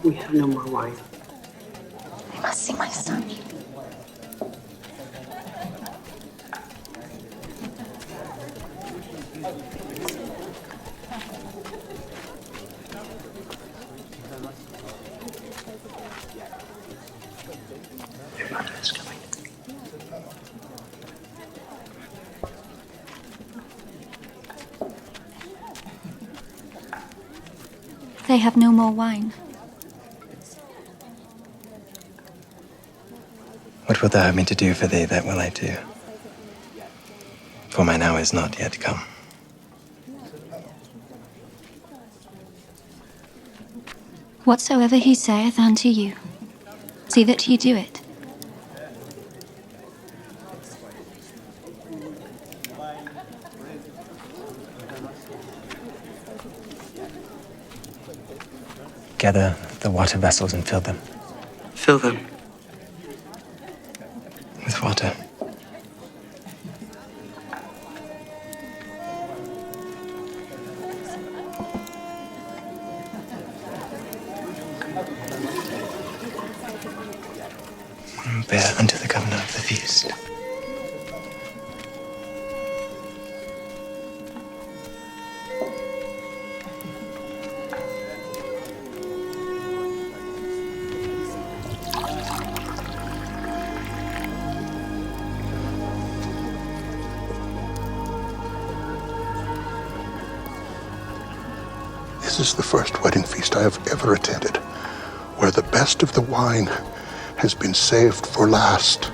We have no more wine. I must see my son. Your mother is coming. They have no more wine. What wilt thou have me to do for thee, that will I do. For mine hour is not yet come. Whatsoever he saith unto you, see that ye do it. Gather the water vessels and fill them Fill them. with water. And bear unto the governor of the feast. This is the first wedding feast I have ever attended, where the best of the wine has been saved for last.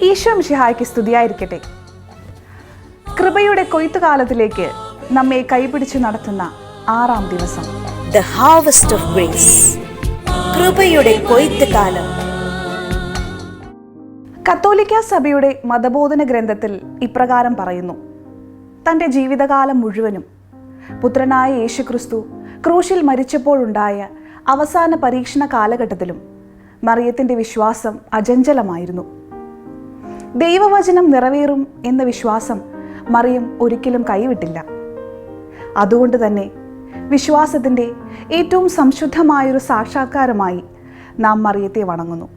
Isho മിശിഹായ്ക്ക് സ്തുതിയായിരിക്കട്ടെ. കൃപയുടെ കൊയ്ത്തുകാലത്തിലേക്ക് നമ്മെ കൈപിടിച്ചു നടത്തുന്ന 6-ാം ദിവസം. The harvest of grace. കൃപയുടെ കൊയ്ത്തുകാലം. കത്തോലിക്ക സഭയുടെ മതബോധന ഗ്രന്ഥത്തിൽ ഇപ്രകാരം പറയുന്നു: തൻ്റെ ജീവിതകാലം മുഴുവനും പുത്രനായ യേശുക്രിസ്തു ക്രൂശിൽ മരിച്ചപ്പോഴുണ്ടായ അവസാന പരീക്ഷണ കാലഘട്ടത്തിലും മറിയത്തിൻ്റെ വിശ്വാസം അചഞ്ചലമായിരുന്നു. ദൈവവചനം നിറവേറും എന്ന വിശ്വാസം മറിയം ഒരിക്കലും കൈവിട്ടില്ല. അതുകൊണ്ട് തന്നെ വിശ്വാസത്തിൻ്റെ ഏറ്റവും സംശുദ്ധമായൊരു സാക്ഷാത്കാരമായി നാം മറിയത്തെ വണങ്ങുന്നു.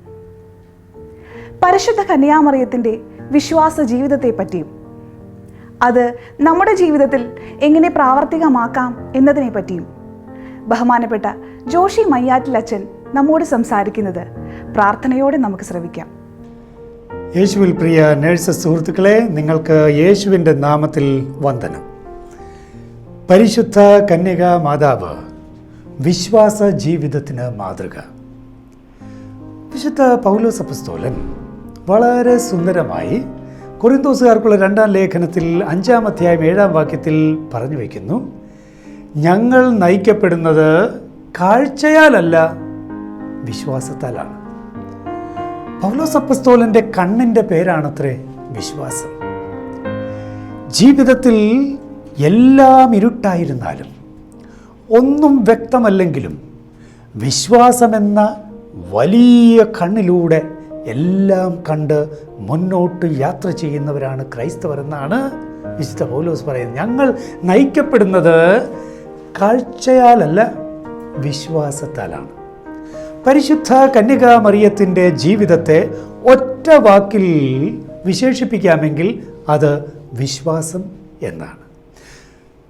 പരിശുദ്ധ കന്യാമറിയത്തിൻ്റെ വിശ്വാസ ജീവിതത്തെ പറ്റിയും അത് നമ്മുടെ ജീവിതത്തിൽ എങ്ങനെ പ്രാവർത്തികമാക്കാം എന്നതിനെ പറ്റിയും ബഹുമാനപ്പെട്ട ജോഷി മയ്യാറ്റിൽ അച്ഛൻ നമ്മോട് സംസാരിക്കുന്നത് പ്രാർത്ഥനയോടെ നമുക്ക് ശ്രവിക്കാം. യേശുവിൽ പ്രിയ നേഴ്സ് സുഹൃത്തുക്കളെ, നിങ്ങൾക്ക് യേശുവിൻ്റെ നാമത്തിൽ വന്ദനം. പരിശുദ്ധ കന്യക മാതാവ് വിശ്വാസ ജീവിതത്തിന് മാതൃക. വിശുദ്ധ പൗലോസ് അപ്പോസ്തലൻ വളരെ സുന്ദരമായി കൊരിന്തോസുകാർക്കുള്ള 2-ാം ലേഖനത്തിൽ 5-ാം അധ്യായം 7-ാം വാക്യത്തിൽ പറഞ്ഞു വയ്ക്കുന്നു: ഞങ്ങൾ നയിക്കപ്പെടുന്നത് കാഴ്ചയാലല്ല, വിശ്വാസത്താലാണ്. പൗലോസ് അപ്പോസ്തലൻ്റെ കണ്ണിൻ്റെ പേരാണത്രേ വിശ്വാസം. ജീവിതത്തിൽ എല്ലാം ഇരുട്ടായിരുന്നാലും ഒന്നും വ്യക്തമല്ലെങ്കിലും വിശ്വാസമെന്ന വലിയ കണ്ണിലൂടെ എല്ലാം കണ്ട് മുന്നോട്ട് യാത്ര ചെയ്യുന്നവരാണ് ക്രൈസ്തവരെന്നാണ് വിശുദ്ധ പൗലോസ് പറയുന്നത്. ഞങ്ങൾ നയിക്കപ്പെടുന്നത് കാഴ്ചയാലല്ല, വിശ്വാസത്താലാണ്. പരിശുദ്ധ കന്യക മറിയത്തിൻ്റെ ജീവിതത്തെ ഒറ്റ വാക്കിൽ വിശേഷിപ്പിക്കാമെങ്കിൽ അത് വിശ്വാസം എന്നാണ്.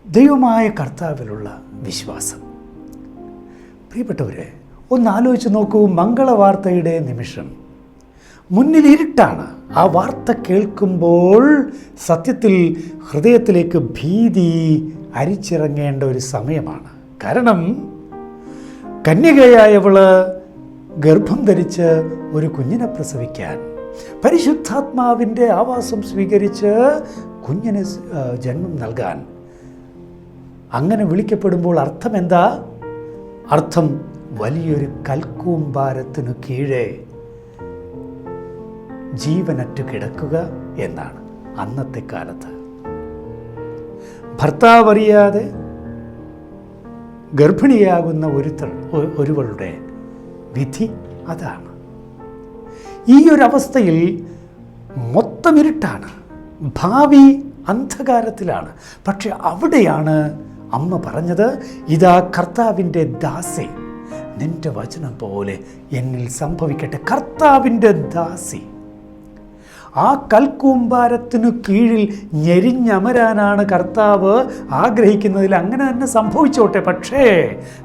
ദൈവമായ കർത്താവിലുള്ള വിശ്വാസം. പ്രിയപ്പെട്ടവരെ, ഒന്ന് ആലോചിച്ച് നോക്കൂ, മംഗളവാർത്തയുടെ നിമിഷം. മുന്നിൽ ഇരുട്ടാണ്. ആ വാർത്ത കേൾക്കുമ്പോൾ സത്യത്തിൽ ഹൃദയത്തിലേക്ക് ഭീതി അരിച്ചിറങ്ങേണ്ട ഒരു സമയമാണ്. കാരണം കന്യകയായവള് ഗർഭം ധരിച്ച് ഒരു കുഞ്ഞിനെ പ്രസവിക്കാൻ, പരിശുദ്ധാത്മാവിൻ്റെ ആവാസം സ്വീകരിച്ച് കുഞ്ഞിന് ജന്മം നൽകാൻ അങ്ങനെ വിളിക്കപ്പെടുമ്പോൾ അർത്ഥം എന്താ? അർത്ഥം വലിയൊരു കൽക്കൂമ്പാരത്തിനു കീഴെ ജീവനറ്റു കിടക്കുക എന്നാണ്. അന്നത്തെ കാലത്ത് ഭർത്താവ് അറിയാതെ ഗർഭിണിയാകുന്ന ഒരുവളുടെ വിധി അതാണ്. ഈ ഒരു അവസ്ഥയിൽ മൊത്തം ഇരുട്ടാണ്, ഭാവി അന്ധകാരത്തിലാണ്. പക്ഷെ അവിടെയാണ് അമ്മ പറഞ്ഞത്, ഇതാ കർത്താവിൻ്റെ ദാസി, നിന്റെ വചനം പോലെ എന്നിൽ സംഭവിക്കട്ടെ. കർത്താവിൻ്റെ ദാസി. ആ കൽക്കൂമ്പാരത്തിനു കീഴിൽ ഞെരിഞ്ഞമരാനാണ് കർത്താവ് ആഗ്രഹിക്കുന്നതിൽ. അങ്ങനെ തന്നെ സംഭവിച്ചോട്ടെ. പക്ഷേ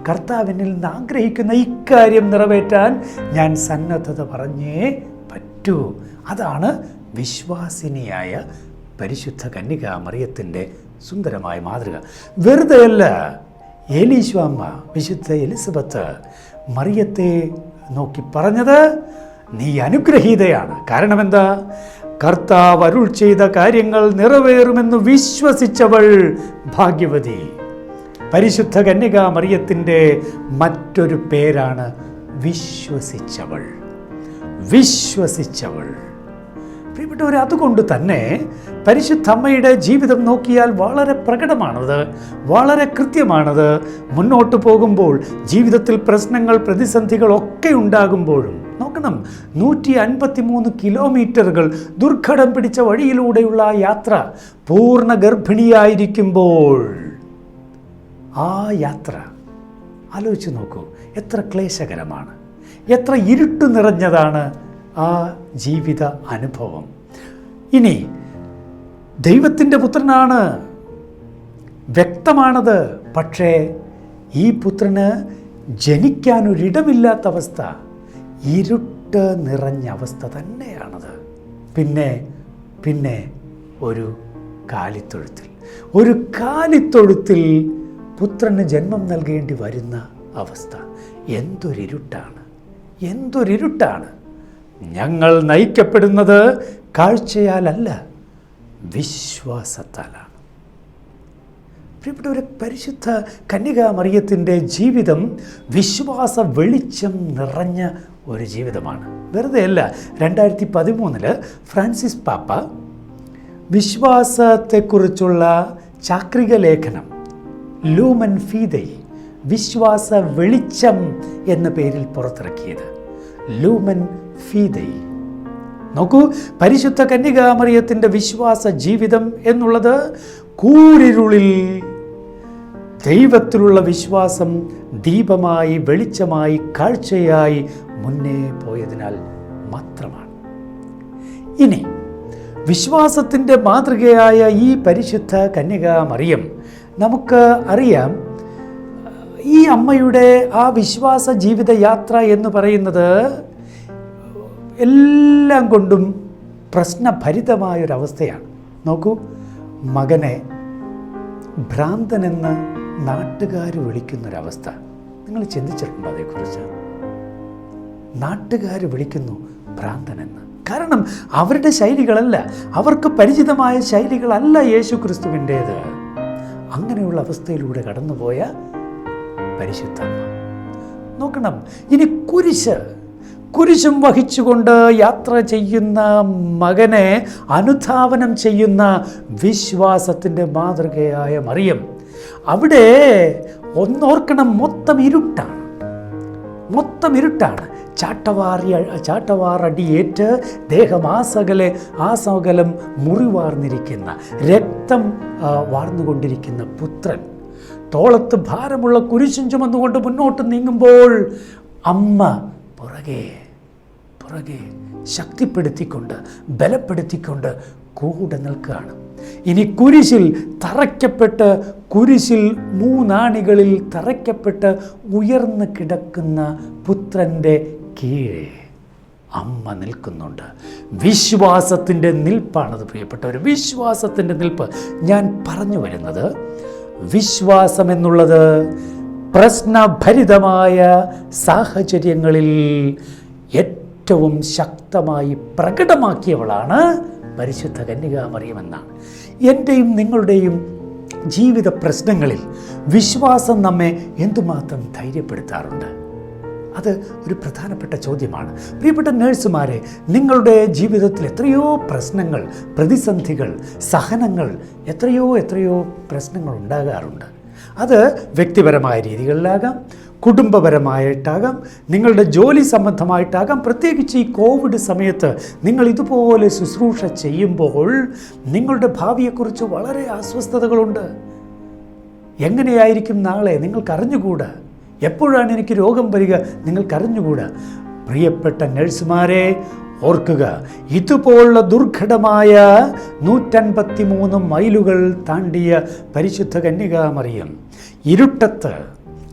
കർത്താവിനിൽ നിന്ന് ആഗ്രഹിക്കുന്ന ഇക്കാര്യം നിറവേറ്റാൻ ഞാൻ സന്നദ്ധത പറഞ്ഞേ പറ്റൂ. അതാണ് വിശ്വാസിനിയായ പരിശുദ്ധ കന്യക മറിയത്തിൻ്റെ സുന്ദരമായ മാതൃക. വെറുതെയല്ല ഏലീശ്വാമ്മ, വിശുദ്ധ എലിസബത്ത് മറിയത്തെ നോക്കി പറഞ്ഞത്, നീ അനുഗ്രഹീതയാണ്. കാരണം എന്താ? കർത്താവ് അരുൾ ചെയ്ത കാര്യങ്ങൾ നിറവേറുമെന്ന് വിശ്വസിച്ചവൾ ഭാഗ്യവതി. പരിശുദ്ധ കന്യക മറിയത്തിൻ്റെ മറ്റൊരു പേരാണ് വിശ്വസിച്ചവൾ. വിശ്വസിച്ചവൾ. പ്രിയപ്പെട്ടവർ, അതുകൊണ്ട് തന്നെ പരിശുദ്ധ അമ്മയുടെ ജീവിതം നോക്കിയാൽ വളരെ പ്രകടമാണത്, വളരെ കൃത്യമാണത്. മുന്നോട്ട് പോകുമ്പോൾ ജീവിതത്തിൽ പ്രശ്നങ്ങൾ, പ്രതിസന്ധികളൊക്കെ ഉണ്ടാകുമ്പോഴും നോക്കണം, 153 കിലോമീറ്ററുകൾ ദുർഘടം പിടിച്ച വഴിയിലൂടെയുള്ള ആ യാത്ര, പൂർണ്ണ ഗർഭിണിയായിരിക്കുമ്പോൾ ആ യാത്ര ആലോചിച്ച് നോക്കൂ, എത്ര ക്ലേശകരമാണ്, എത്ര ഇരുട്ട് നിറഞ്ഞതാണ് ആ ജീവിത അനുഭവം. ഇനി ദൈവത്തിൻ്റെ പുത്രനാണ്, വ്യക്തമാണത്. പക്ഷേ ഈ പുത്രന് ജനിക്കാനൊരിടമില്ലാത്ത അവസ്ഥ, ഇരുട്ട് നിറഞ്ഞ അവസ്ഥ തന്നെയാണത്. പിന്നെ ഒരു കാലിത്തൊഴുത്തിൽ പുത്രന് ജന്മം നൽകേണ്ടി വരുന്ന അവസ്ഥ. എന്തൊരിരുട്ടാണ്. ഞങ്ങൾ നയിക്കപ്പെടുന്നത് കാഴ്ചയാലല്ല, വിശ്വാസത്താലാണ്. പ്രിയപ്പെട്ടവരെ, പരിശുദ്ധ കന്യക മറിയത്തിൻ്റെ ജീവിതം വിശ്വാസ വെളിച്ചം നിറഞ്ഞ ഒരു ജീവിതമാണ്. വെറുതെയല്ല. 2013 ഫ്രാൻസിസ് പാപ്പ വിശ്വാസത്തെക്കുറിച്ചുള്ള ചാക്രിക ലേഖനം ലൂമൻ ഫീദൈ, വിശ്വാസ വെളിച്ചം എന്ന പേരിൽ പുറത്തിറക്കിയത്. ലൂമൻ ഫീദൈ. നോക്കൂ, പരിശുദ്ധ കന്യക മറിയത്തിൻ്റെ വിശ്വാസ ജീവിതം എന്നുള്ളത് കൂരിരുളിൽ ദൈവത്തിലുള്ള വിശ്വാസം ദീപമായി, വെളിച്ചമായി, കാഴ്ചയായി മുന്നേ പോയതിനാൽ മാത്രമാണ്. ഇനി വിശ്വാസത്തിൻ്റെ മാതൃകയായ ഈ പരിശുദ്ധ കന്യക മറിയം, നമുക്ക് അറിയാം, ഈ അമ്മയുടെ ആ വിശ്വാസ ജീവിതയാത്ര എന്ന് പറയുന്നത് എല്ലാം കൊണ്ടും പ്രശ്നഭരിതമായൊരവസ്ഥയാണ്. നോക്കൂ, മകനെ ഭ്രാന്തനെന്ന് നാട്ടുകാർ വിളിക്കുന്നൊരവസ്ഥ. നിങ്ങൾ ചിന്തിച്ചിട്ടുണ്ടോ അതേക്കുറിച്ച്? നാട്ടുകാർ വിളിക്കുന്നു ഭ്രാന്തനെന്ന്. കാരണം അവരുടെ ശൈലികളല്ല, അവർക്ക് പരിചിതമായ ശൈലികളല്ല യേശു ക്രിസ്തുവിൻ്റേത്. അങ്ങനെയുള്ള അവസ്ഥയിലൂടെ കടന്നുപോയ പരിശുദ്ധമ്മ. നോക്കണം, ഇനി കുരിശും വഹിച്ചുകൊണ്ട് യാത്ര ചെയ്യുന്ന മകനെ അനുധാവനം ചെയ്യുന്ന വിശ്വാസത്തിൻ്റെ മാതൃകയായ മറിയം. അവിടെ ഒന്നോർക്കണം, മൊത്തം ഇരുട്ടാണ്. ചാട്ടവാറടിയേറ്റ് ദേഹമാസകലം മുറിവാർന്നിരിക്കുന്ന, രക്തം വാർന്നുകൊണ്ടിരിക്കുന്ന പുത്രൻ തോളത്ത് ഭാരമുള്ള കുരിശും ചുമന്നുകൊണ്ട് മുന്നോട്ട് നീങ്ങുമ്പോൾ അമ്മ പുറകെ ശക്തിപ്പെടുത്തിക്കൊണ്ട്, ബലപ്പെടുത്തിക്കൊണ്ട് കൂടെ നിൽക്കുകയാണ്. ഇനി കുരിശിൽ തറയ്ക്കപ്പെട്ട്, കുരിശിൽ 3 ആണികളിൽ തറയ്ക്കപ്പെട്ട് ഉയർന്നു കിടക്കുന്ന പുത്രൻ്റെ കീഴെ അമ്മ നിൽക്കുന്നുണ്ട്. വിശ്വാസത്തിൻ്റെ നിൽപ്പാണത് പ്രിയപ്പെട്ടവർ, വിശ്വാസത്തിൻ്റെ നിൽപ്പ്. ഞാൻ പറഞ്ഞു വരുന്നത്, വിശ്വാസം എന്നുള്ളത് പ്രശ്നഭരിതമായ സാഹചര്യങ്ങളിൽ ഏറ്റവും ശക്തമായി പ്രകടമാക്കിയവളാണ് പരിശുദ്ധ കന്യകാമറിയം എന്നാണ്. എൻ്റെയും നിങ്ങളുടെയും ജീവിത പ്രശ്നങ്ങളിൽ വിശ്വാസം നമ്മെ എന്തുമാത്രം ധൈര്യപ്പെടുത്താറുണ്ട്? അത് ഒരു പ്രധാനപ്പെട്ട ചോദ്യമാണ്. പ്രിയപ്പെട്ട നേഴ്സുമാരെ, നിങ്ങളുടെ ജീവിതത്തിൽ എത്രയോ പ്രശ്നങ്ങൾ, പ്രതിസന്ധികൾ, സഹനങ്ങൾ, എത്രയോ പ്രശ്നങ്ങൾ ഉണ്ടാകാറുണ്ട്. അത് വ്യക്തിപരമായ രീതികളിലാകാം, കുടുംബപരമായിട്ടാകാം, നിങ്ങളുടെ ജോലി സംബന്ധമായിട്ടാകാം. പ്രത്യേകിച്ച് ഈ കോവിഡ് സമയത്ത് നിങ്ങൾ ഇതുപോലെ ശുശ്രൂഷ ചെയ്യുമ്പോൾ നിങ്ങളുടെ ഭാവിയെക്കുറിച്ച് വളരെ അസ്വസ്ഥതകളുണ്ട്. എങ്ങനെയായിരിക്കും നാളെ നിങ്ങൾക്കറിഞ്ഞുകൂടാ. എപ്പോഴാണ് എനിക്ക് രോഗം വരിക നിങ്ങൾക്കറിഞ്ഞുകൂടാ. പ്രിയപ്പെട്ട നഴ്സുമാരെ, ഓർക്കുക, ഇതുപോലുള്ള ദുർഘടമായ 153 മൈലുകൾ താണ്ടിയ പരിശുദ്ധ കന്യകാമറിയം, ഇരുട്ടത്ത്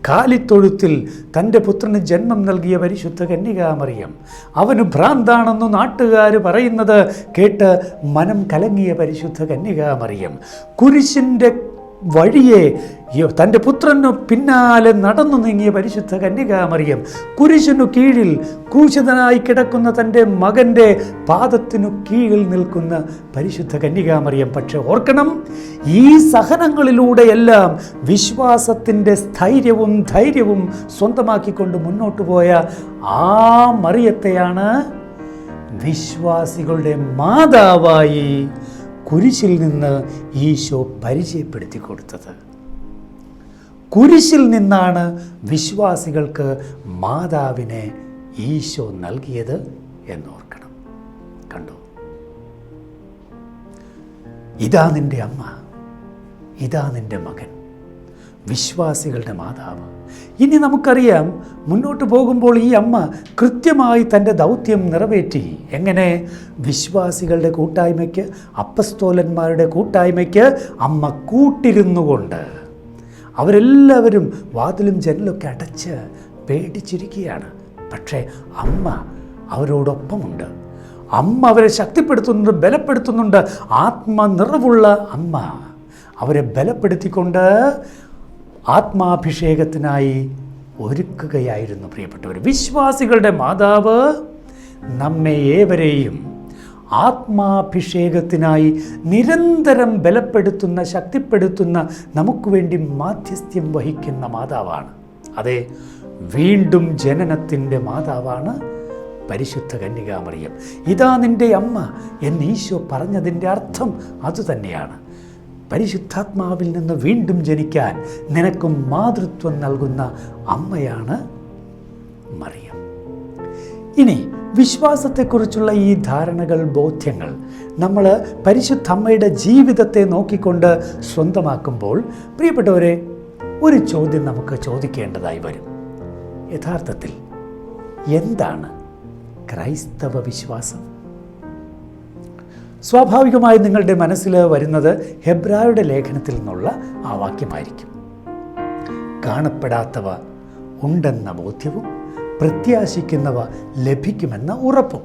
കാലിത്തൊഴുത്തിൽ തൻ്റെ പുത്രന് ജന്മം നൽകിയ പരിശുദ്ധ കന്യകാമറിയം, അവന് ഭ്രാന്താണെന്നു നാട്ടുകാർ പറയുന്നത് കേട്ട് മനം കലങ്ങിയ പരിശുദ്ധ കന്യകാമറിയം, കുരിശിൻ്റെ വഴിയെ തൻ്റെ പുത്രനു പിന്നാലെ നടന്നു നീങ്ങിയ പരിശുദ്ധ കന്യകാമറിയം, കുരിശിനു കീഴിൽ ക്രൂശിതനായി കിടക്കുന്ന തൻ്റെ മകൻ്റെ പാദത്തിനു കീഴിൽ നിൽക്കുന്ന പരിശുദ്ധ കന്യകാമറിയം. പക്ഷെ ഓർക്കണം, ഈ സഹനങ്ങളിലൂടെയെല്ലാം വിശ്വാസത്തിൻ്റെ സ്ഥൈര്യവും ധൈര്യവും സ്വന്തമാക്കിക്കൊണ്ട് മുന്നോട്ട് പോയ ആ മറിയത്തെയാണ് വിശ്വാസികളുടെ മാതാവായി കുരിശിൽ നിന്ന് ഈശോ പരിചയപ്പെടുത്തി കൊടുത്തത്. കുരിശിൽ നിന്നാണ് വിശ്വാസികൾക്ക് മാതാവിനെ ഈശോ നൽകിയത് എന്നോർക്കണം. കണ്ടോ, ഇതാ നിൻ്റെ അമ്മ, ഇതാ നിൻ്റെ മകൻ, വിശ്വാസികളുടെ മാതാവ്. ഇനി നമുക്കറിയാം, മുന്നോട്ട് പോകുമ്പോൾ ഈ അമ്മ കൃത്യമായി തൻ്റെ ദൗത്യം നിറവേറ്റി. എങ്ങനെ? വിശ്വാസികളുടെ കൂട്ടായ്മയ്ക്ക്, അപ്പസ്തോലന്മാരുടെ കൂട്ടായ്മയ്ക്ക് അമ്മ കൂട്ടിരുന്നുകൊണ്ട്. അവരെല്ലാവരും വാതിലും ജനലൊക്കെ അടച്ച് പേടിച്ചിരിക്കുകയാണ്. പക്ഷേ അമ്മ അവരോടൊപ്പമുണ്ട്. അമ്മ അവരെ ശക്തിപ്പെടുത്തുന്നുണ്ട്, ബലപ്പെടുത്തുന്നുണ്ട്. ആത്മനിറവുള്ള അമ്മ അവരെ ബലപ്പെടുത്തിക്കൊണ്ട് ആത്മാഭിഷേകത്തിനായി ഒരുക്കുകയായിരുന്നു. പ്രിയപ്പെട്ടവർ, വിശ്വാസികളുടെ മാതാവ് നമ്മെ ഏവരെയും ആത്മാഭിഷേകത്തിനായി നിരന്തരം ബലപ്പെടുത്തുന്ന, ശക്തിപ്പെടുത്തുന്ന, നമുക്ക് വേണ്ടി മാധ്യസ്ഥ്യം വഹിക്കുന്ന മാതാവാണ്. അതെ, വീണ്ടും ജനനത്തിൻ്റെ മാതാവാണ് പരിശുദ്ധ കന്യകാമറിയം. ഇതാ നിൻ്റെ അമ്മ എന്ന് ഈശോ പറഞ്ഞതിൻ്റെ അർത്ഥം അതുതന്നെയാണ്. പരിശുദ്ധാത്മാവിൽ നിന്ന് വീണ്ടും ജനിക്കാൻ നിനക്കും മാതൃത്വം നൽകുന്ന അമ്മയാണ് മറിയം. ഇനി വിശ്വാസത്തെക്കുറിച്ചുള്ള ഈ ധാരണകൾ, ബോധ്യങ്ങൾ നമ്മൾ പരിശുദ്ധ അമ്മയുടെ ജീവിതത്തെ നോക്കിക്കൊണ്ട് സ്വന്തമാക്കുമ്പോൾ, പ്രിയപ്പെട്ടവരെ, ഒരു ചോദ്യം നമുക്ക് ചോദിക്കേണ്ടതായി വരും. യഥാർത്ഥത്തിൽ എന്താണ് ക്രൈസ്തവ വിശ്വാസം? സ്വാഭാവികമായി നിങ്ങളുടെ മനസ്സിൽ വരുന്നത് ഹെബ്രായരുടെ ലേഖനത്തിൽ നിന്നുള്ള ആ വാക്യമായിരിക്കും. കാണപ്പെടാത്തവ ഉണ്ടെന്ന ബോധ്യവും പ്രത്യാശിക്കുന്നവ ലഭിക്കുമെന്ന ഉറപ്പും.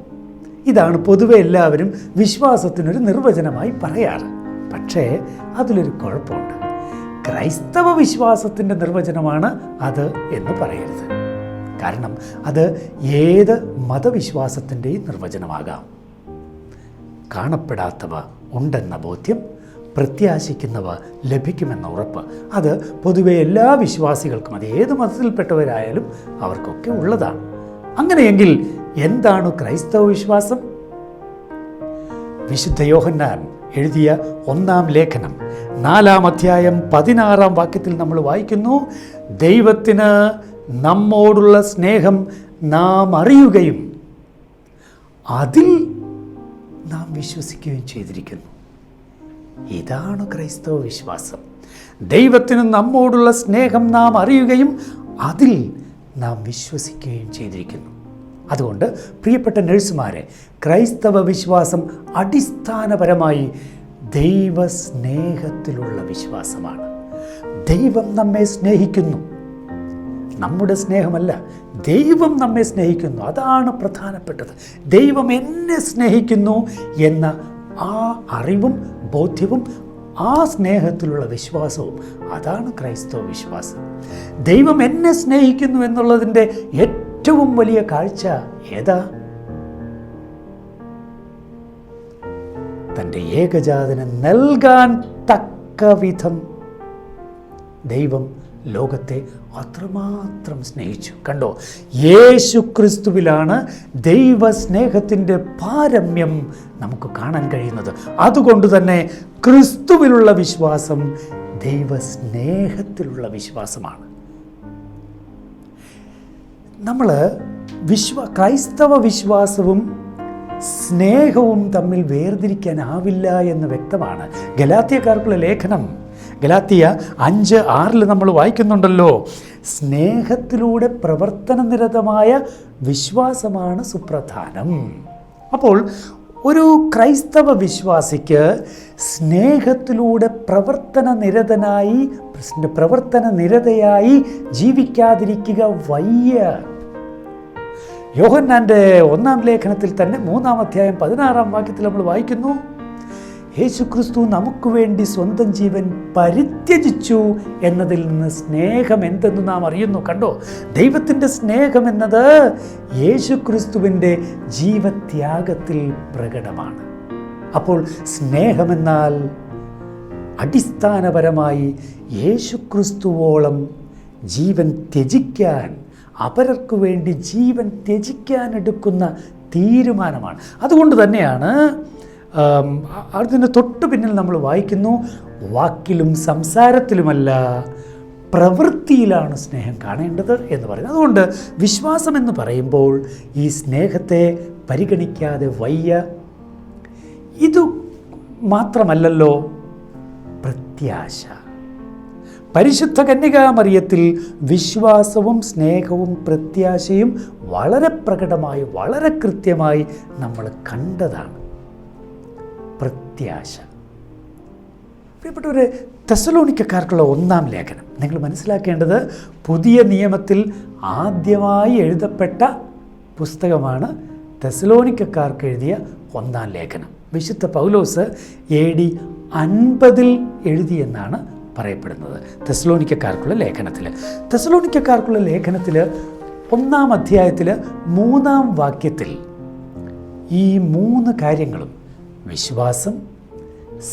ഇതാണ് പൊതുവെ എല്ലാവരും വിശ്വാസത്തിനൊരു നിർവചനമായി പറയാറ്. പക്ഷേ അതിലൊരു കുഴപ്പമുണ്ട്. ക്രൈസ്തവ വിശ്വാസത്തിൻ്റെ നിർവചനമാണ് അത് എന്ന് പറയരുത്. കാരണം അത് ഏത് മതവിശ്വാസത്തിൻ്റെയും നിർവചനമാകാം. കാണപ്പെടാത്തവ ഉണ്ടെന്ന ബോധ്യം, പ്രത്യാശിക്കുന്നവ ലഭിക്കുമെന്ന ഉറപ്പ്, അത് പൊതുവെ എല്ലാ വിശ്വാസികൾക്കും, അത് ഏത് മതത്തിൽപ്പെട്ടവരായാലും അവർക്കൊക്കെ ഉള്ളതാണ്. അങ്ങനെയെങ്കിൽ എന്താണ് ക്രൈസ്തവ വിശ്വാസം? വിശുദ്ധ യോഹന്നാൻ എഴുതിയ 1-ാം ലേഖനം 4-ാം അധ്യായം 16-ാം വാക്യത്തിൽ നമ്മൾ വായിക്കുന്നു, ദൈവത്തിന് നമ്മോടുള്ള സ്നേഹം നാം അറിയുകയും അതിൽ നാം വിശ്വസിക്കുകയും ചെയ്തിരിക്കുന്നു. ഇതാണ് ക്രൈസ്തവ വിശ്വാസം. ദൈവത്തിന് നമ്മോടുള്ള സ്നേഹം നാം അറിയുകയും അതിൽ നാം വിശ്വസിക്കുകയും ചെയ്തിരിക്കുന്നു. അതുകൊണ്ട് പ്രിയപ്പെട്ട നഴ്സുമാരെ, ക്രൈസ്തവ വിശ്വാസം അടിസ്ഥാനപരമായി ദൈവസ്നേഹത്തിലുള്ള വിശ്വാസമാണ്. ദൈവം നമ്മെ സ്നേഹിക്കുന്നു, നമ്മുടെ സ്നേഹമല്ല, ദൈവം നമ്മെ സ്നേഹിക്കുന്നു. അതാണ് പ്രധാനപ്പെട്ടത്. ദൈവം എന്നെ സ്നേഹിക്കുന്നു എന്ന ആ അറിവും ബോധ്യവും ആ സ്നേഹത്തിലുള്ള വിശ്വാസവും, അതാണ് ക്രൈസ്തവ വിശ്വാസം. ദൈവം എന്നെ സ്നേഹിക്കുന്നു എന്നുള്ളതിൻ്റെ ഏറ്റവും വലിയ കാഴ്ച ഏതാ? തൻ്റെ ഏകജാതനെ നൽകാൻ തക്ക വിധം ദൈവം ലോകത്തെ അത്രമാത്രം സ്നേഹിച്ചു. കണ്ടോ, യേശു ക്രിസ്തുവിലാണ് ദൈവസ്നേഹത്തിൻ്റെ പാരമ്യം നമുക്ക് കാണാൻ കഴിയുന്നത്. അതുകൊണ്ട് തന്നെ ക്രിസ്തുവിലുള്ള വിശ്വാസം ദൈവസ്നേഹത്തിലുള്ള വിശ്വാസമാണ്. നമ്മൾ ക്രൈസ്തവ വിശ്വാസവും സ്നേഹവും തമ്മിൽ വേർതിരിക്കാനാവില്ല എന്ന് വ്യക്തമാണ്. ഗലാത്യക്കാർക്കുള്ള ലേഖനം ഗലാത്തിയ 5:6 നമ്മൾ വായിക്കുന്നുണ്ടല്ലോ, സ്നേഹത്തിലൂടെ പ്രവർത്തനനിരതമായ വിശ്വാസമാണ് സുപ്രധാനം. അപ്പോൾ ഒരു ക്രൈസ്തവ വിശ്വാസിക്ക് സ്നേഹത്തിലൂടെ പ്രവർത്തനനിരതയായി ജീവിക്കാതിരിക്കുക വയ്യ. യോഹന്നാൻ്റെ 1-ാം ലേഖനത്തിൽ തന്നെ 3-ാം അധ്യായം 16-ാം വാക്യത്തിൽ നമ്മൾ വായിക്കുന്നു, യേശുക്രിസ്തു നമുക്ക് വേണ്ടി സ്വന്തം ജീവൻ പരിത്യജിച്ചു എന്നതിൽ നിന്ന് സ്നേഹം എന്തെന്ന് നാം അറിയുന്നു. കണ്ടോ, ദൈവത്തിൻ്റെ സ്നേഹം എന്നത് യേശുക്രിസ്തുവിൻ്റെ ജീവത്യാഗത്തിൽ പ്രകടമാണ്. അപ്പോൾ സ്നേഹമെന്നാൽ അടിസ്ഥാനപരമായി യേശുക്രിസ്തുവോളം ജീവൻ ത്യജിക്കാൻ, അപരർക്ക് വേണ്ടി ജീവൻ ത്യജിക്കാൻ എടുക്കുന്ന തീരുമാനമാണ്. അതുകൊണ്ട് തന്നെയാണ് അതിന് തൊട്ടു പിന്നിൽ നമ്മൾ വായിക്കുന്നു, വാക്കിലും സംസാരത്തിലുമല്ല പ്രവൃത്തിയിലാണ് സ്നേഹം കാണേണ്ടത് എന്ന് പറയുന്നത്. അതുകൊണ്ട് വിശ്വാസം എന്ന് പറയുമ്പോൾ ഈ സ്നേഹത്തെ പരിഗണിക്കാതെ വയ്യ. ഇതു മാത്രമല്ലല്ലോ പ്രത്യാശ. പരിശുദ്ധ കന്യകാമറിയത്തിൽ വിശ്വാസവും സ്നേഹവും പ്രത്യാശയും വളരെ പ്രകടമായി, വളരെ കൃത്യമായി നമ്മൾ കണ്ടതാണ്. പ്രത്യാശ. പ്രിയപ്പെട്ടവരെ, തെസ്സലോനിക്കക്കാർക്കുള്ള 1-ാം ലേഖനം നിങ്ങൾ മനസ്സിലാക്കേണ്ടത് പുതിയ നിയമത്തിൽ ആദ്യമായി എഴുതപ്പെട്ട പുസ്തകമാണ് തെസ്സലോനിക്കക്കാർക്ക് എഴുതിയ 1-ാം ലേഖനം. വിശുദ്ധ പൗലോസ് AD 50 എഴുതിയെന്നാണ് പറയപ്പെടുന്നത് തെസ്സലോനിക്കക്കാർക്കുള്ള ലേഖനത്തിൽ. തെസ്സലോനിക്കക്കാർക്കുള്ള ലേഖനത്തിൽ 1-ാം അധ്യായത്തിൽ 3-ാം വാക്യത്തിൽ ഈ 3 കാര്യങ്ങളും, വിശ്വാസം,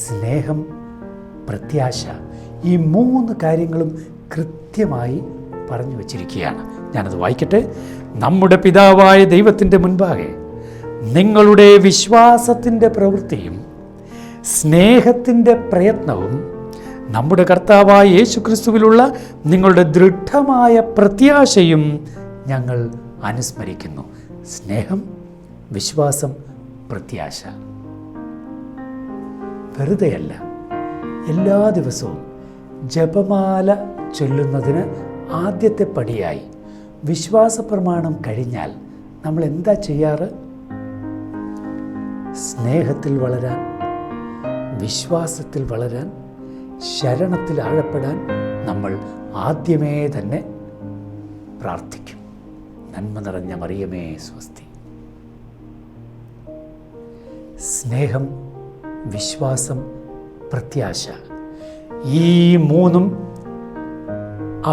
സ്നേഹം, പ്രത്യാശ, ഈ 3 കാര്യങ്ങളും കൃത്യമായി പറഞ്ഞു വച്ചിരിക്കുകയാണ്. ഞാനത് വായിക്കട്ടെ. നമ്മുടെ പിതാവായ ദൈവത്തിൻ്റെ മുൻപാകെ നിങ്ങളുടെ വിശ്വാസത്തിൻ്റെ പ്രവൃത്തിയും സ്നേഹത്തിൻ്റെ പ്രയത്നവും നമ്മുടെ കർത്താവായ യേശുക്രിസ്തുവിലുള്ള നിങ്ങളുടെ ദൃഢമായ പ്രത്യാശയും ഞങ്ങൾ അനുസ്മരിക്കുന്നു. സ്നേഹം, വിശ്വാസം, പ്രത്യാശ. വെറുതെയല്ല. എല്ലാ ദിവസവും ജപമാല ചൊല്ലുന്നതിന് ആദ്യത്തെ പടിയായി വിശ്വാസ പ്രമാണം കഴിഞ്ഞാൽ നമ്മൾ എന്താ ചെയ്യാറ്? സ്നേഹത്തിൽ വളരാൻ, വിശ്വാസത്തിൽ വളരാൻ, ശരണത്തിൽ ആഴപ്പെടാൻ നമ്മൾ ആദ്യമേ തന്നെ പ്രാർത്ഥിക്കും. നന്മ നിറഞ്ഞ മറിയമേ സ്വസ്തി. സ്നേഹം, വിശ്വാസം, പ്രത്യാശ, ഈ 3ഉം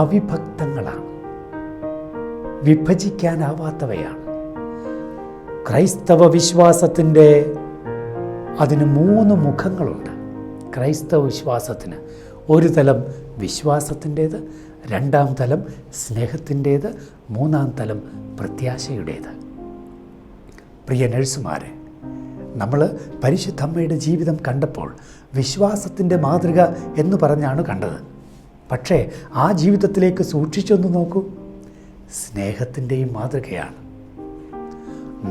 അവിഭക്തങ്ങളാണ്, വിഭജിക്കാനാവാത്തവയാണ്. ക്രൈസ്തവ വിശ്വാസത്തിൻ്റെ അതിന് 3 മുഖങ്ങളുണ്ട്. ക്രൈസ്തവ വിശ്വാസത്തിന് ഒരു തലം വിശ്വാസത്തിൻ്റേത്, 2-ാം തലം സ്നേഹത്തിൻ്റേത്, 3-ാം തലം പ്രത്യാശയുടേത്. പ്രിയ നഴ്സുമാരെ, നമ്മൾ പരിശുദ്ധ അമ്മയുടെ ജീവിതം കണ്ടപ്പോൾ വിശ്വാസത്തിൻ്റെ മാതൃക എന്ന് പറഞ്ഞാണ് കണ്ടത്. പക്ഷേ ആ ജീവിതത്തിലേക്ക് സൂക്ഷിച്ചൊന്ന് നോക്കൂ, സ്നേഹത്തിൻ്റെയും മാതൃകയാണ്.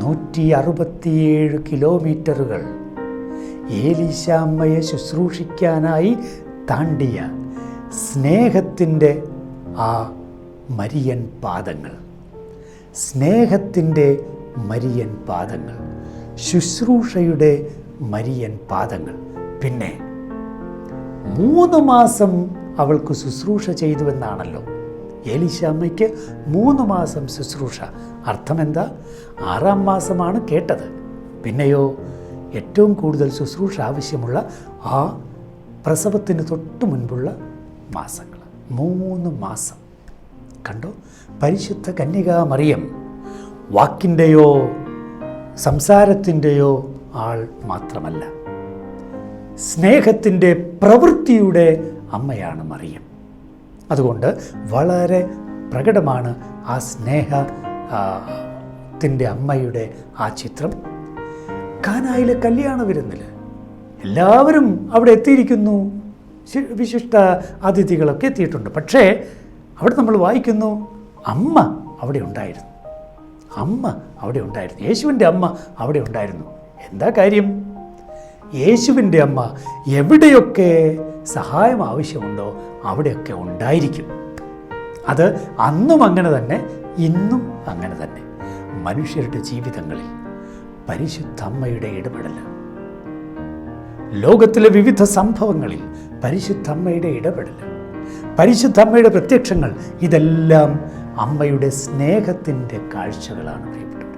167 കിലോമീറ്ററുകൾ ഏലീശാമ്മയെ ശുശ്രൂഷിക്കാനായി താണ്ടിയ സ്നേഹത്തിൻ്റെ ആ മരിയൻ പാദങ്ങൾ, സ്നേഹത്തിൻ്റെ മരിയൻ പാദങ്ങൾ, ശുശ്രൂഷയുടെ മരിയൻ പാദങ്ങൾ. പിന്നെ 3 മാസം അവൾക്ക് ശുശ്രൂഷ ചെയ്തുവെന്നാണല്ലോ. എലീശാമ്മയ്ക്ക് 3 മാസം ശുശ്രൂഷ. അർത്ഥമെന്താ? 6-ാം മാസമാണ് കേട്ടത്. പിന്നെയോ ഏറ്റവും കൂടുതൽ ശുശ്രൂഷ ആവശ്യമുള്ള ആ പ്രസവത്തിന് തൊട്ട് മുൻപുള്ള മാസങ്ങൾ, 3 മാസം. കണ്ടോ, പരിശുദ്ധ കന്യകാ മറിയം വാക്കിൻ്റെയോ സംസാരത്തിൻ്റെയോ ആൾ മാത്രമല്ല, സ്നേഹത്തിൻ്റെ പ്രവൃത്തിയുടെ അമ്മയാണ് മറിയം. അതുകൊണ്ട് വളരെ പ്രകടമാണ് ആ സ്നേഹത്തിൻ്റെ അമ്മയുടെ ആ ചിത്രം. കാനായിലെ കല്യാണ വിരുന്നിൽ എല്ലാവരും അവിടെ എത്തിയിരിക്കുന്നു, വിശിഷ്ട അതിഥികളൊക്കെ എത്തിയിട്ടുണ്ട്. പക്ഷേ അവിടെ നമ്മൾ വായിക്കുന്നു, അമ്മ അവിടെ ഉണ്ടായിരുന്നു. അമ്മ അവിടെ ഉണ്ടായിരുന്നു. യേശുവിൻ്റെ അമ്മ അവിടെ ഉണ്ടായിരുന്നു. എന്താ കാര്യം? യേശുവിൻ്റെ അമ്മ എവിടെയൊക്കെ സഹായം ആവശ്യമുണ്ടോ അവിടെയൊക്കെ ഉണ്ടായിരിക്കും. അത് അന്നും അങ്ങനെ തന്നെ, ഇന്നും അങ്ങനെ തന്നെ. മനുഷ്യരുടെ ജീവിതങ്ങളിൽ പരിശുദ്ധ അമ്മയുടെ ഇടപെടൽ, ലോകത്തിലെ വിവിധ സംഭവങ്ങളിൽ പരിശുദ്ധ അമ്മയുടെ ഇടപെടൽ, പരിശുദ്ധ അമ്മയുടെ പ്രത്യക്ഷങ്ങൾ, ഇതെല്ലാം അമ്മയുടെ സ്നേഹത്തിൻ്റെ കാഴ്ചകളാണ് പ്രിയപ്പെട്ടവർ.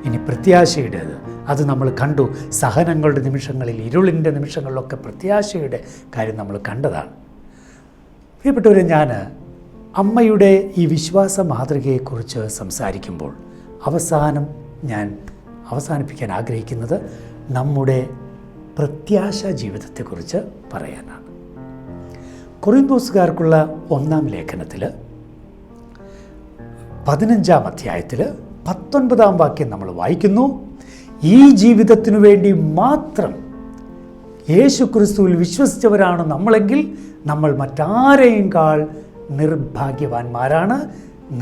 ഇനി പ്രത്യാശയുടേത്, അത് നമ്മൾ കണ്ടു. സഹനങ്ങളുടെ നിമിഷങ്ങളിൽ, ഇരുളിൻ്റെ നിമിഷങ്ങളിലൊക്കെ പ്രത്യാശയുടെ കാര്യം നമ്മൾ കണ്ടതാണ്. പ്രിയപ്പെട്ടവരെ, ഞാൻ അമ്മയുടെ ഈ വിശ്വാസ മാതൃകയെക്കുറിച്ച് സംസാരിക്കുമ്പോൾ ഞാൻ അവസാനിപ്പിക്കാൻ ആഗ്രഹിക്കുന്നത് നമ്മുടെ പ്രത്യാശ ജീവിതത്തെക്കുറിച്ച് പറയാനാണ്. കൊറിന്തോസുകാർക്കുള്ള 1-ാം ലേഖനത്തിൽ 15-ാം അധ്യായത്തിൽ 19-ാം വാക്യം നമ്മൾ വായിക്കുന്നു, ഈ ജീവിതത്തിനു വേണ്ടി മാത്രം യേശു ക്രിസ്തുവിൽ വിശ്വസിച്ചവരാണ് നമ്മളെങ്കിൽ നമ്മൾ മറ്റാരെയുംകാൾ നിർഭാഗ്യവാന്മാരാണ്,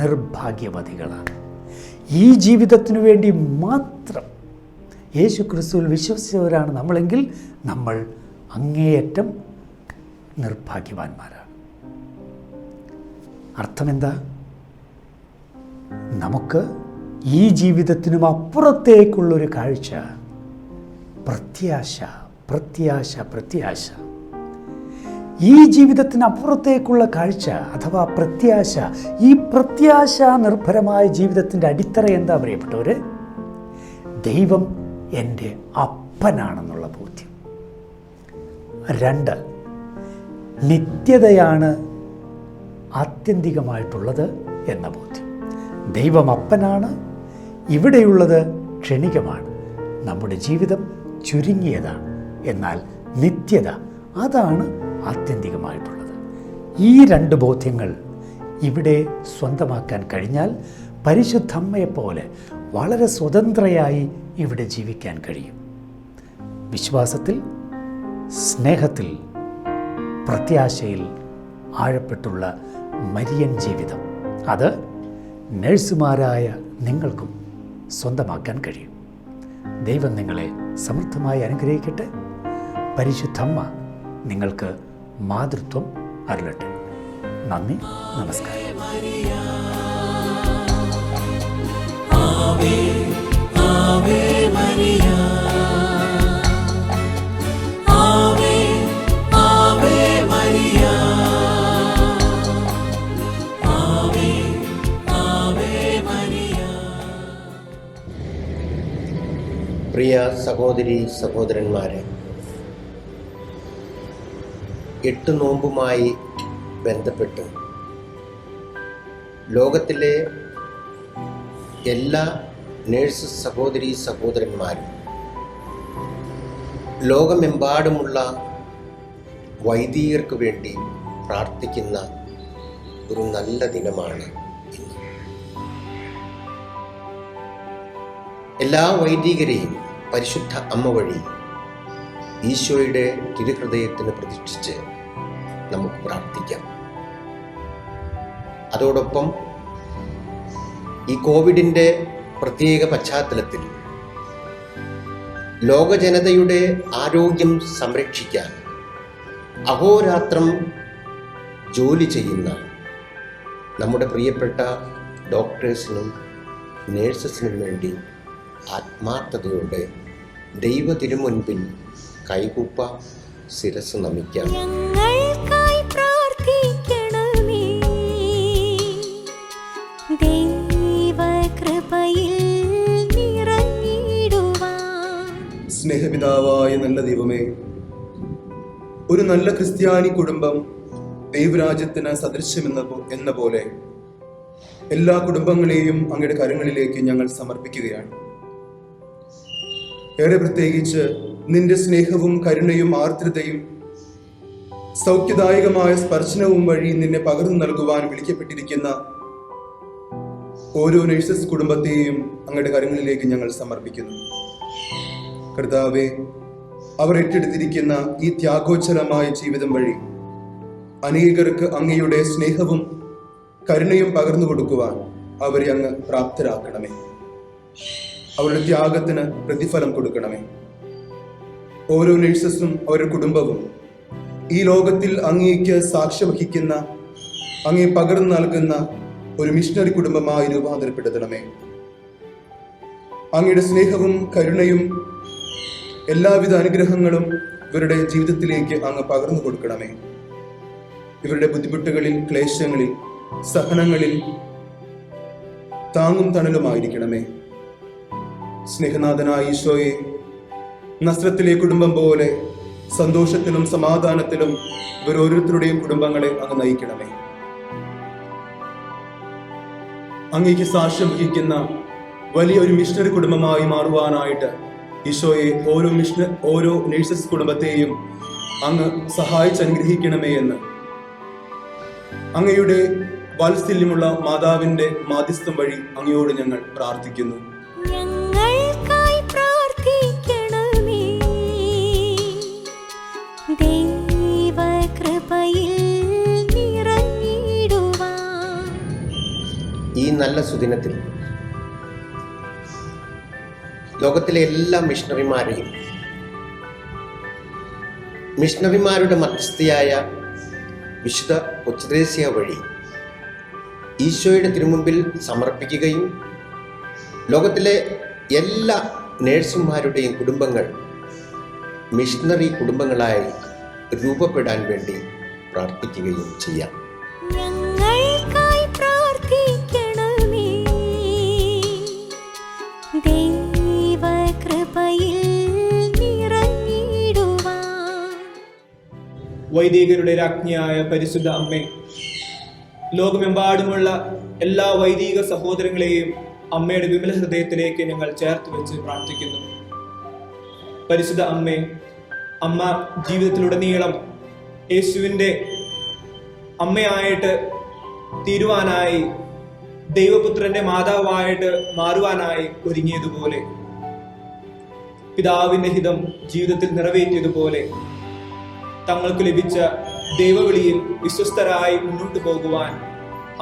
നിർഭാഗ്യവതികളാണ്. ഈ ജീവിതത്തിനു വേണ്ടി മാത്രം യേശു ക്രിസ്തുവിൽ വിശ്വസിച്ചവരാണ് നമ്മളെങ്കിൽ നമ്മൾ അങ്ങേയറ്റം നിർഭാഗ്യവാന്മാരാണ്. അർത്ഥമെന്താ? നമുക്ക് ഈ ജീവിതത്തിനും അപ്പുറത്തേക്കുള്ളൊരു കാഴ്ച, പ്രത്യാശ, പ്രത്യാശ, പ്രത്യാശ. ഈ ജീവിതത്തിനപ്പുറത്തേക്കുള്ള കാഴ്ച അഥവാ പ്രത്യാശ. ഈ പ്രത്യാശ നിർഭരമായ ജീവിതത്തിൻ്റെ അടിത്തറ എന്താ പ്രിയപ്പെട്ടവർ? ദൈവം എൻ്റെ അപ്പനാണെന്നുള്ള ബോധ്യം. 2, നിത്യതയാണ് ആത്യന്തികമായിട്ടുള്ളത് എന്ന ബോധ്യം. ദൈവം അപ്പനാണ്, ഇവിടെയുള്ളത് ക്ഷണികമാണ്. നമ്മുടെ ജീവിതം ചുരുങ്ങിയതാണ്, എന്നാൽ നിത്യത അതാണ് ആത്യന്തികമായിട്ടുള്ളത്. ഈ 2 ബോധ്യങ്ങൾ ഇവിടെ സ്വന്തമാക്കാൻ കഴിഞ്ഞാൽ പരിശുദ്ധമ്മയെപ്പോലെ വളരെ സ്വതന്ത്രയായി ഇവിടെ ജീവിക്കാൻ കഴിയും. വിശ്വാസത്തിൽ, സ്നേഹത്തിൽ, പ്രത്യാശയിൽ ആഴപ്പെട്ടുള്ള മരിയൻ ജീവിതം, അത് നഴ്സുമാരായ നിങ്ങൾക്കും സ്വന്തമാക്കാൻ കഴിയും. ദൈവം നിങ്ങളെ സമൃദ്ധമായി അനുഗ്രഹിക്കട്ടെ. പരിശുദ്ധമ്മ നിങ്ങൾക്ക് മാതൃത്വം അരുളട്ടെ. നന്ദി, നമസ്കാരം. ആവേ ആവേ മരിയ, ആവേ ആവേ മരിയ, ആവേ ആവേ മരിയ. പ്രിയ സഹോദരി സഹോദരന്മാരെ, 8 നോമ്പുമായി ബന്ധപ്പെട്ട് ലോകത്തിലെ എല്ലാ നേഴ്സ് സഹോദരി സഹോദരന്മാരും, ലോകമെമ്പാടുമുള്ള വൈദികർക്ക് വേണ്ടി പ്രാർത്ഥിക്കുന്ന ഒരു നല്ല ദിനമാണ് ഇന്ന്. എല്ലാ വൈദികരെയും പരിശുദ്ധ അമ്മ വഴി ഈശോയുടെ തിരുഹൃദയത്തിന് പ്രതിഷ്ഠിച്ച് നമുക്ക് പ്രാർത്ഥിക്കാം. അതോടൊപ്പം ഈ കോവിഡിൻ്റെ പ്രത്യേക പശ്ചാത്തലത്തിൽ ലോകജനതയുടെ ആരോഗ്യം സംരക്ഷിക്കാൻ അഹോരാത്രം ജോലി ചെയ്യുന്ന നമ്മുടെ പ്രിയപ്പെട്ട ഡോക്ടേഴ്സിനും നേഴ്സസിനും വേണ്ടി ആത്മാർത്ഥതയോടെ ദൈവ തിരുമുൻപിൽ കൈകൂപ്പാം, ശിരസ് നമിക്കാം. ഞങ്ങൾക്കായി പ്രാർത്ഥിക്കണമേ. ദൈവകൃപയിൽ നിറഞ്ഞിടുവാൻ. സ്നേഹപിതാവായ നല്ല ദൈവമേ, ഒരു നല്ല ക്രിസ്ത്യാനി കുടുംബം ദൈവരാജ്യത്തിന് സദൃശ്യമെന്ന പോലെ എല്ലാ കുടുംബങ്ങളെയും അങ്ങയുടെ കരങ്ങളിലേക്ക് ഞങ്ങൾ സമർപ്പിക്കുകയാണ്. ഏറെ പ്രത്യേകിച്ച് നിന്റെ സ്നേഹവും കരുണയും ആർദ്രതയും സൗഖ്യദായകമായ സ്പർശനവും വഴി നിന്നെ പകർന്നു നൽകുവാൻ വിളിക്കപ്പെട്ടിരിക്കുന്ന ഓരോ നേഴ്സസ് കുടുംബത്തെയും അങ്ങയുടെ കരങ്ങളിലേക്ക് ഞങ്ങൾ സമർപ്പിക്കുന്നു. കർത്താവേ, അവർ ഏറ്റെടുത്തിരിക്കുന്ന ഈ ത്യാഗോജ്ജലമായ ജീവിതം വഴി അനേകർക്ക് അങ്ങയുടെ സ്നേഹവും കരുണയും പകർന്നു കൊടുക്കുവാൻ അവരെ അങ്ങ് പ്രാപ്തരാക്കണമേ. അവരുടെ ത്യാഗത്തിന് പ്രതിഫലം കൊടുക്കണമേ. ഓരോ നേഴ്സസും അവരുടെ കുടുംബവും ഈ ലോകത്തിൽ അങ്ങേക്ക് സാക്ഷ്യം വഹിക്കുന്ന, അങ്ങേ പകർന്നു നൽകുന്ന ഒരു മിഷണറി കുടുംബമായി രൂപാന്തരപ്പെടുത്തണമേ. അങ്ങയുടെ സ്നേഹവും കരുണയും എല്ലാവിധ അനുഗ്രഹങ്ങളും ഇവരുടെ ജീവിതത്തിലേക്ക് അങ്ങ് പകർന്നു കൊടുക്കണമേ. ഇവരുടെ ബുദ്ധിമുട്ടുകളിൽ, ക്ലേശങ്ങളിൽ, സഹനങ്ങളിൽ താങ്ങും തണലുമായിരിക്കണമേ. സ്നേഹനാഥനായ ഈശോയെ, നസ്രത്തിലെ കുടുംബം പോലെ സന്തോഷത്തിലും സമാധാനത്തിലും ഇവർ ഓരോരുത്തരുടെയും കുടുംബങ്ങളെ അങ്ങ് നയിക്കണമേ. അങ്ങേക്ക് സാക്ഷ്യം വഹിക്കുന്ന വലിയൊരു മിഷണറി കുടുംബമായി മാറുവാനായിട്ട് ഈശോയെ ഓരോ നേഴ്സസ് കുടുംബത്തെയും അങ്ങ് സഹായിച്ച് അനുഗ്രഹിക്കണമേ എന്ന് അങ്ങയുടെ വാത്സല്യമുള്ള മാതാവിന്റെ മാധ്യസ്ഥം വഴി അങ്ങയോട് ഞങ്ങൾ പ്രാർത്ഥിക്കുന്നു. ഞങ്ങൾക്കായി പ്രാർത്ഥിക്കണമേ. ദൈവകൃപയിൽ നിറഞ്ഞിടുവാൻ. ഈ നല്ല സുദിനത്തിൽ ലോകത്തിലെ എല്ലാ മിഷണറിമാരുടെ മധ്യസ്ഥയായ വിശുദ്ധ കൊച്ചുത്രേസ്യ വഴി ഈശോയുടെ തിരുമുമ്പിൽ സമർപ്പിക്കുകയും ലോകത്തിലെ എല്ലാ നേഴ്സുമാരുടെയും കുടുംബങ്ങൾ മിഷണറി കുടുംബങ്ങളായി രൂപപ്പെടാൻ വേണ്ടി പ്രാർത്ഥിക്കുകയും ചെയ്യാം. ഞങ്ങൾക്കായി പ്രാർത്ഥിക്കണമേ. ദൈവകൃപയിൽ നിറഞ്ഞിടുവാൻ. വൈദികരുടെ രാജ്ഞിയായ പരിശുദ്ധ അമ്മേ, ലോകമെമ്പാടുമുള്ള എല്ലാ വൈദിക സഹോദരങ്ങളെയും അമ്മയുടെ വിമല ഹൃദയത്തിലേക്ക് ഞങ്ങൾ ചേർത്ത് വെച്ച് പ്രാർത്ഥിക്കുന്നു. പരിശുദ്ധ അമ്മേ, അമ്മ ജീവിതത്തിലുടനീളം യേശുവിൻ്റെ അമ്മയായിട്ട് തീരുവാനായി, ദൈവപുത്രന്റെ മാതാവായിട്ട് മാറുവാനായി ഒരുങ്ങിയതുപോലെ, പിതാവിൻ്റെ ഹിതം ജീവിതത്തിൽ നിറവേറ്റിയതുപോലെ തങ്ങൾക്ക് ലഭിച്ച ദൈവവിളിയിൽ വിശ്വസ്തരായി മുന്നോട്ട് പോകുവാൻ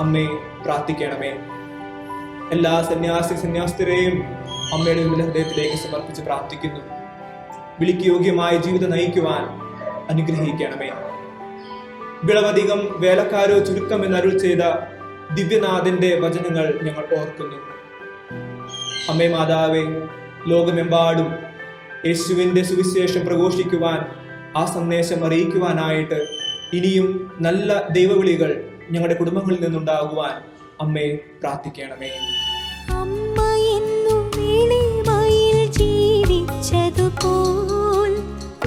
അമ്മേ പ്രാർത്ഥിക്കണമേ. എല്ലാ സന്യാസിനിയെയും അമ്മയുടെ ഹൃദയത്തിലേക്ക് സമർപ്പിച്ച് പ്രാർത്ഥിക്കുന്നു. വിളിക്ക് യോഗ്യമായ ജീവിതം നയിക്കുവാൻ അനുഗ്രഹിക്കണമേ. വിളവധികം വേലക്കാരോ ചുരുക്കം എന്നരുൾ ചെയ്ത ദിവ്യനാഥന്റെ വചനങ്ങൾ ഞങ്ങൾ ഓർക്കുന്നു. അമ്മേ മാതാവേ, ലോകമെമ്പാടും യേശുവിന്റെ സുവിശേഷം പ്രഘോഷിക്കുവാൻ, ആ സന്ദേശം അറിയിക്കുവാനായിട്ട് ഇനിയും നല്ല ദൈവവിളികൾ ഞങ്ങളുടെ കുടുംബങ്ങളിൽ നിന്നുണ്ടാകുവാൻ അമ്മേ പ്രാർത്ഥിക്കണമേ. അമ്മ എന്നു എളിമയിൽ ജീവിച്ചതുപോൽ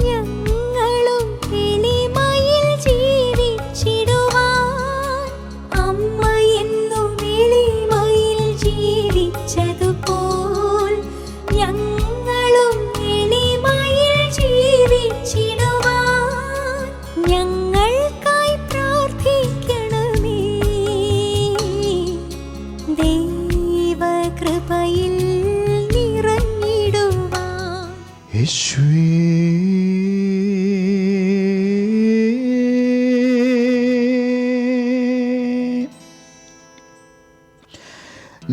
ഞങ്ങളും എളിമയിൽ ജീവിച്ചിടുവാൻ. അമ്മ എന്നു എളിമയിൽ ജീവിച്ചതുപോൽ ഞങ്ങളും എളിമയിൽ ജീവിച്ചിടുവാൻ. ഞങ്ങൾക്കായി പ്രാർത്ഥിക്കണമേ. ദൈവകൃപയിൽ നിറഞ്ഞിടുവാൻ. യേശുവേ,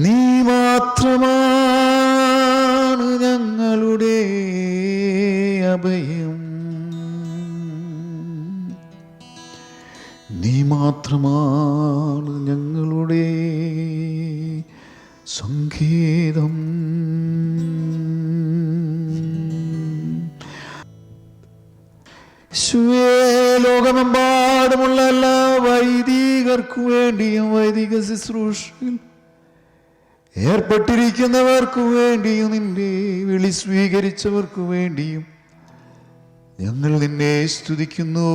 നീ മാത്രമാണ് ഞങ്ങളുടെ അഭയം. നീ മാത്രമാണ് ഞങ്ങളുടെ സംഗീതം. ലോകമെമ്പാടുമുള്ള എല്ലാ വൈദികർക്കു വേണ്ടിയും വൈദിക ശുശ്രൂഷയിൽ ഏർപ്പെട്ടിരിക്കുന്നവർക്കു വേണ്ടിയും നിന്റെ വിളി സ്വീകരിച്ചവർക്കു വേണ്ടിയും ഞങ്ങൾ നിന്നെ സ്തുതിക്കുന്നു.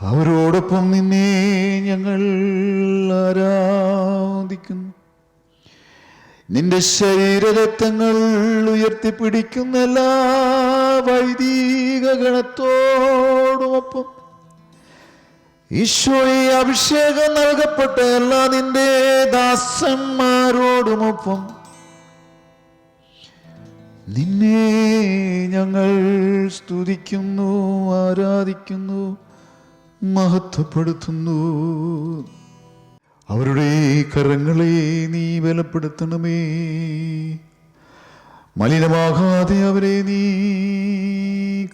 അവരോടൊപ്പം നിന്നെ ഞങ്ങൾ ആരാധിക്കുന്നു. നിന്റെ ശരീരരക്തങ്ങൾ ഉയർത്തിപ്പിടിക്കുന്ന എല്ലാ വൈദിക ഗണത്തോടുമൊപ്പം ഈശോയെ അഭിഷേകം നൽകപ്പെട്ട എല്ലാ നിന്റെ ദാസന്മാരോടുമൊപ്പം നിന്നെ ഞങ്ങൾ സ്തുതിക്കുന്നു, ആരാധിക്കുന്നു, മഹത്വപ്പെടുത്തുന്നു. അവരുടെ കരങ്ങളെ നീ ബലപ്പെടുത്തണമേ. മലിനമാകാതെ അവരെ നീ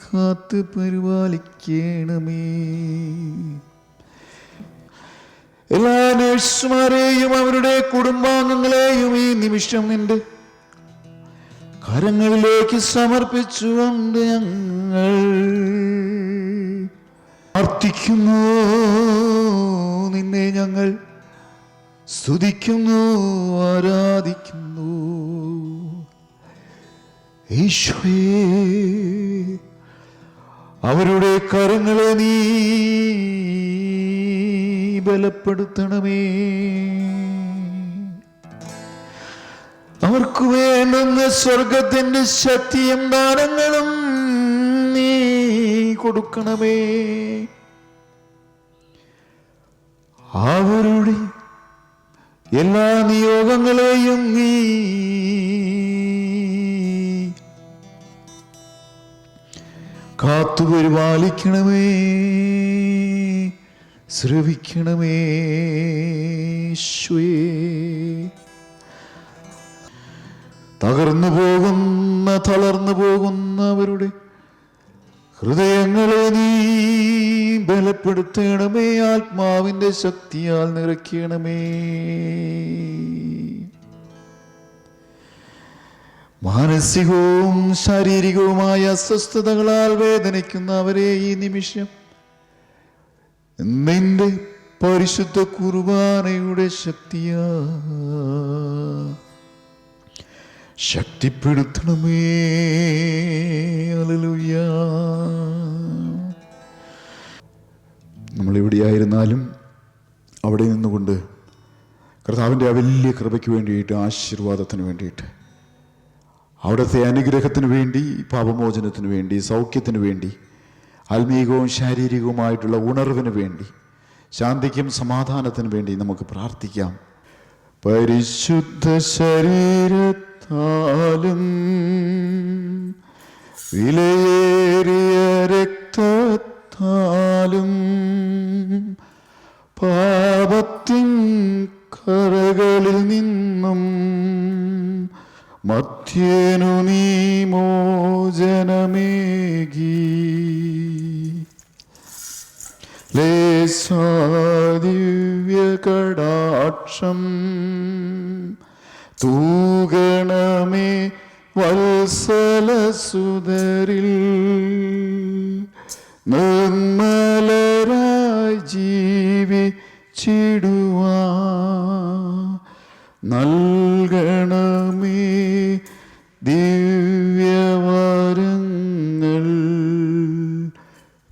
കാത്ത് പരിപാലിക്കണമേ. എല്ലാ നേഴ്സുമാരെയും അവരുടെ കുടുംബാംഗങ്ങളെയും ഈ നിമിഷം നിന്റെ കരങ്ങളിലേക്ക് സമർപ്പിച്ചുകൊണ്ട് ഞങ്ങൾ പ്രാർത്ഥിക്കുന്നു. നിന്നെ ഞങ്ങൾ സ്തുതിക്കുന്നു, ആരാധിക്കുന്നു. ഈശോയേ, അവരുടെ കരങ്ങളെ നീ ബലപ്പെടുത്തണമേ. അവർക്ക് വേണ്ടുന്ന സ്വർഗത്തിന്റെ ശക്തിയും ദാനങ്ങളും നീ കൊടുക്കണമേ. അവരുടെ എല്ലാ നിയോഗങ്ങളെയും നീ കാത്തുപരിപാലിക്കണമേ, ശ്രവിക്കണമേ. തളർന്നു പോകുന്നവരുടെ ഹൃദയങ്ങളെ നീ ബലപ്പെടുത്തണമേ. ആത്മാവിന്റെ ശക്തിയാൽ നിറയ്ക്കണമേ. മാനസികവും ശാരീരികവുമായ അസ്വസ്ഥതകളാൽ വേദനിക്കുന്നവരെ ഈ നിമിഷം നിന്റെ പരിശുദ്ധ കുർബാനയുടെ ശക്തിയാ ശക്തിപ്പെടുത്തണമേ. ഹല്ലേലൂയ. നമ്മളെവിടെയായിരുന്നാലും അവിടെ നിന്നുകൊണ്ട് കർത്താവിൻ്റെ ആ വലിയ കൃപയ്ക്ക് വേണ്ടിയിട്ട്, ആശീർവാദത്തിന് വേണ്ടിയിട്ട്, അവിടുത്തെ അനുഗ്രഹത്തിന് വേണ്ടി, പാപമോചനത്തിന് വേണ്ടി, സൗഖ്യത്തിന് വേണ്ടി, ആത്മീകവും ശാരീരികവുമായിട്ടുള്ള ഉണർവിന് വേണ്ടി, ശാന്തിക്കും സമാധാനത്തിന് വേണ്ടി നമുക്ക് പ്രാർത്ഥിക്കാം. പരിശുദ്ധ ശരീരത്താലും വിലയേറിയ രക്തത്താലും പാപത്തിൻ കറകളിൽ നിന്നും മധ്യേനു നീ മോചനമേകി. ലേസാദിവ്യ കടാക്ഷം തൂഗണമേ വത്സലസുതരിൽ നിർമ്മലരായി ജീവിച്ചിടുവാ നൽകണമേ ദിവ്യവരങ്ങൾ.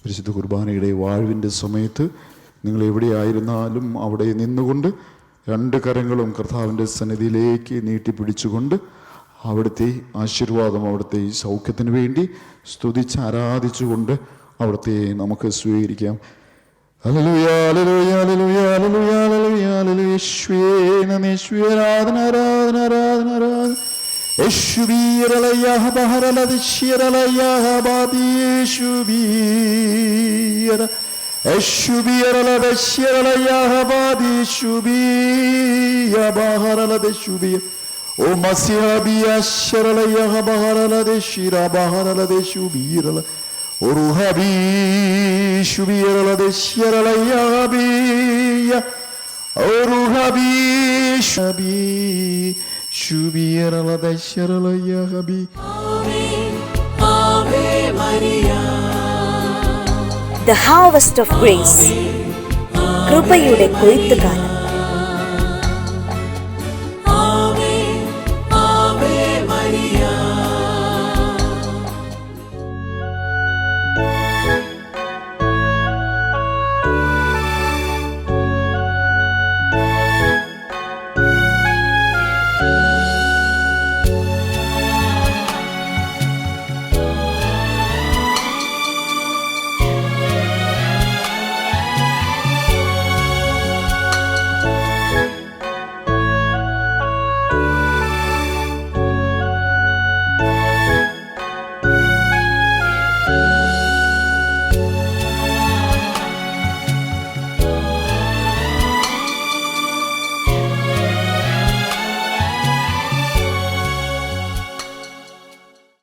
പരിശുദ്ധ കുർബാനയുടെ വാഴ്വിൻ്റെ സമയത്ത് നിങ്ങൾ എവിടെയായിരുന്നാലും അവിടെ നിന്നുകൊണ്ട് രണ്ട് കരങ്ങളും കർത്താവിൻ്റെ സന്നിധിയിലേക്ക് നീട്ടിപ്പിടിച്ചുകൊണ്ട് അവിടുത്തെ ആശീർവാദം, അവിടുത്തെ സൗഖ്യത്തിന് വേണ്ടി സ്തുതിച്ച് ആരാധിച്ചുകൊണ്ട് അവിടുത്തെ നമുക്ക് സ്വീകരിക്കാം. Hallelujah, hallelujah, hallelujah, hallelujah, hallelujah, hallelujah. യേശുവേ നന്ദി, യേശുവേ ആരാധന, ആരാധന, ആരാധന, ആരാധന. യേശുവീരലയ്യഹ ബഹരലദിശ്യരലയ്യഹ ബാദിയേശുവീര യേശുവീരലദശ്യരലയ്യഹ ബാദിയേശുവീയ ബഹരലദശുവീയ ഓ മസിഹബിയശ്യരലയ്യഹ ബഹരലദശിര ബഹരലദശുവീരല ഓ റുഹബീശുവീരലദശ്യരലയ്യഹ ബിയ The harvest of grace. കൃപയുടെ കൊയ്ത്തുകാലം.